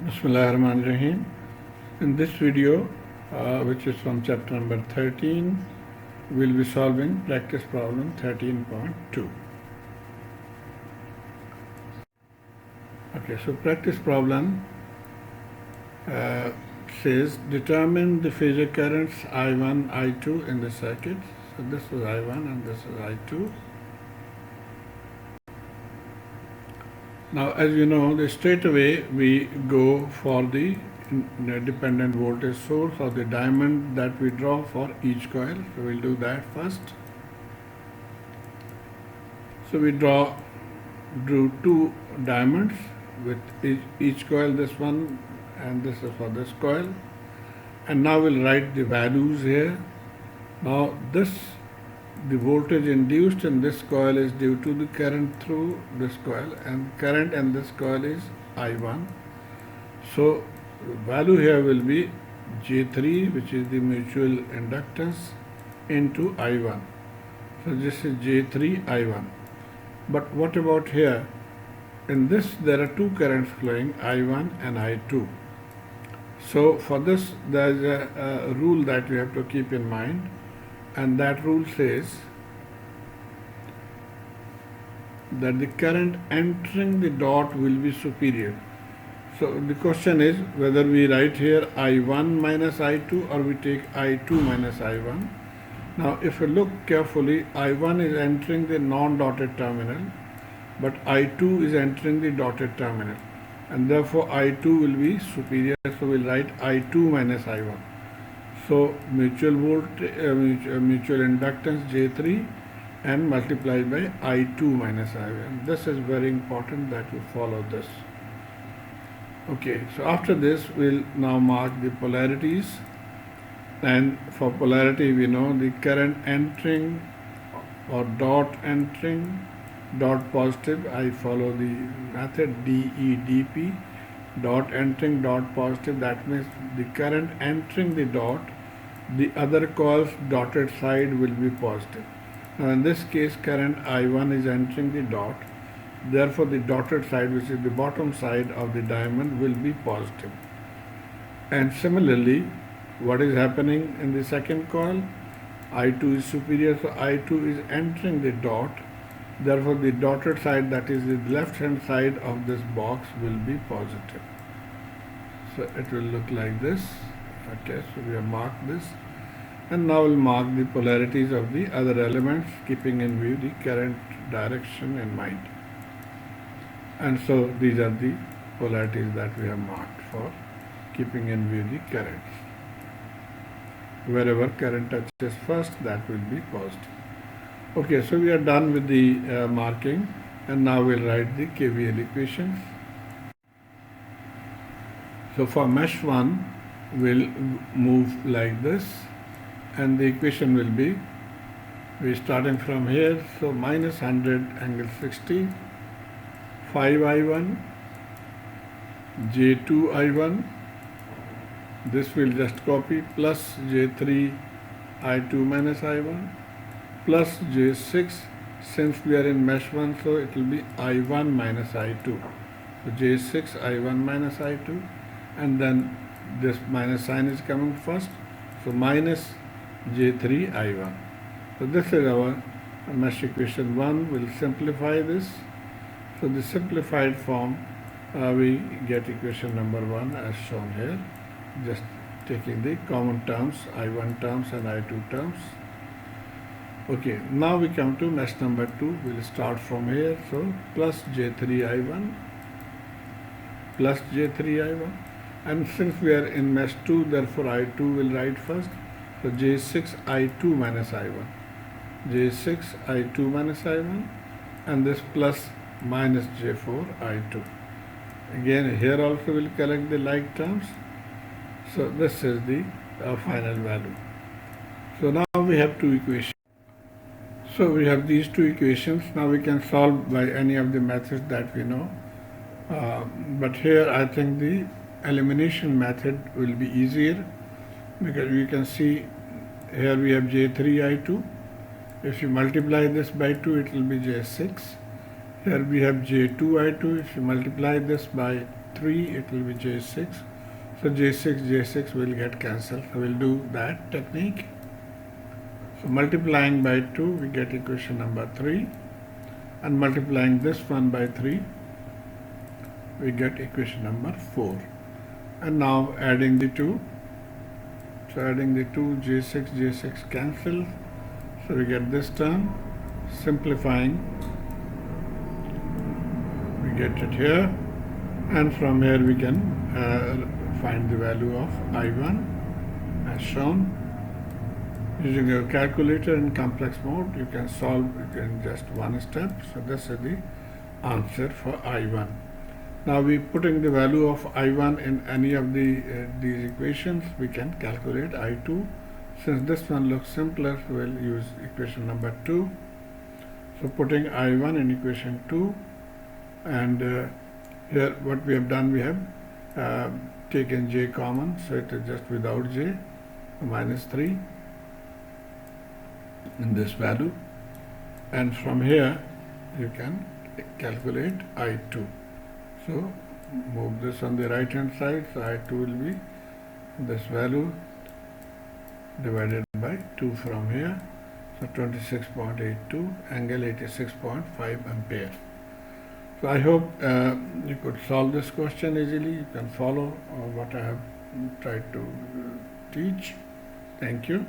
Bismillahirrahmanirrahim. In this video, which is from chapter number 13, we'll be solving practice problem 13.2. Okay, so practice problem says determine the phasor currents I1, I2 in the circuit. So this is I1 and this is I2. Now, as you know, straight away we go for the dependent voltage source or the diamond that we draw for each coil. So we'll do that first. So we drew two diamonds with each coil, this one and this is for this coil. And now we'll write the values here. Now the voltage induced in this coil is due to the current through this coil, and current in this coil is I1. So the value here will be J3, which is the mutual inductance, into I1. So this is J3 I1. But what about here? In this there are two currents flowing, I1 and I2. So for this there is a rule that we have to keep in mind. And that rule says that the current entering the dot will be superior. So the question is whether we write here I1 minus I2 or we take I2 minus I1. Now if you look carefully, I1 is entering the non-dotted terminal, but I2 is entering the dotted terminal, and therefore I2 will be superior. So we'll write I2 minus I1. So mutual inductance J3 and multiplied by I2 minus I1. This is very important that you follow this. Okay, so after this we'll now mark the polarities, and for polarity we know the current entering or dot entering, dot positive. I follow the method DEDP, dot entering, dot positive. That means the current entering the dot, the other coil's dotted side will be positive. Now in this case current I1 is entering the dot, therefore the dotted side, which is the bottom side of the diamond, will be positive. And similarly, what is happening in the second coil? I2 is superior, so I2 is entering the dot, therefore the dotted side, that is the left hand side of this box, will be positive. So it will look like this. Okay, so we have marked this, and now we'll mark the polarities of the other elements, keeping in view the current direction in mind. And so these are the polarities that we have marked for keeping in view the currents. Wherever current touches first, that will be positive. Okay, so we are done with the marking, and now we'll write the KVL equations. So for mesh 1, we'll move like this, and the equation will be, we're starting from here, so minus 100 angle 60, 5I1, J2 I1, this will just copy, plus J3 I2 minus I1, plus J6, since we are in mesh 1, so it will be I1 minus I2. So J6 I1 minus I2, and then this minus sign is coming first, so minus J3 I1. So this is our mesh equation 1. We'll simplify this. So the simplified form, we get equation number 1 as shown here, just taking the common terms, I1 terms and I2 terms. Okay, now we come to mesh number 2. We'll start from here. So plus J3 I1, plus J3 I1. And since we are in mesh 2, therefore I2 will write first. So J6 I2 minus I1. J6 I2 minus I1. And this plus minus J4 I2. Again, here also we'll collect the like terms. So this is the final value. So now we have two equations. So we have these two equations. Now we can solve by any of the methods that we know. But here I think the elimination method will be easier, because you can see here we have J3 I2. If you multiply this by 2, it will be J6. Here we have J2 I2. If you multiply this by 3, it will be J6. So J6 will get cancelled. So we'll do that technique. So multiplying by 2, we get equation number 3. And multiplying this one by 3, we get equation number 4. And now adding the 2. So adding the 2, J6 cancel. So we get this term. Simplifying, we get it here. And from here we can find the value of I1 as shown. Using your calculator in complex mode, you can solve it in just one step. So this is the answer for I1. Now we putting the value of I1 in any of these equations, we can calculate I2. Since this one looks simpler, so we'll use equation number 2. So putting I1 in equation 2, and here what we have done, we have taken J common, so it is just without J, minus 3 in this value, and from here you can calculate I2. So move this on the right hand side, so I2 will be this value divided by 2 from here, so 26.82, angle 86.5 ampere. So I hope you could solve this question easily. You can follow what I have tried to teach. Thank you.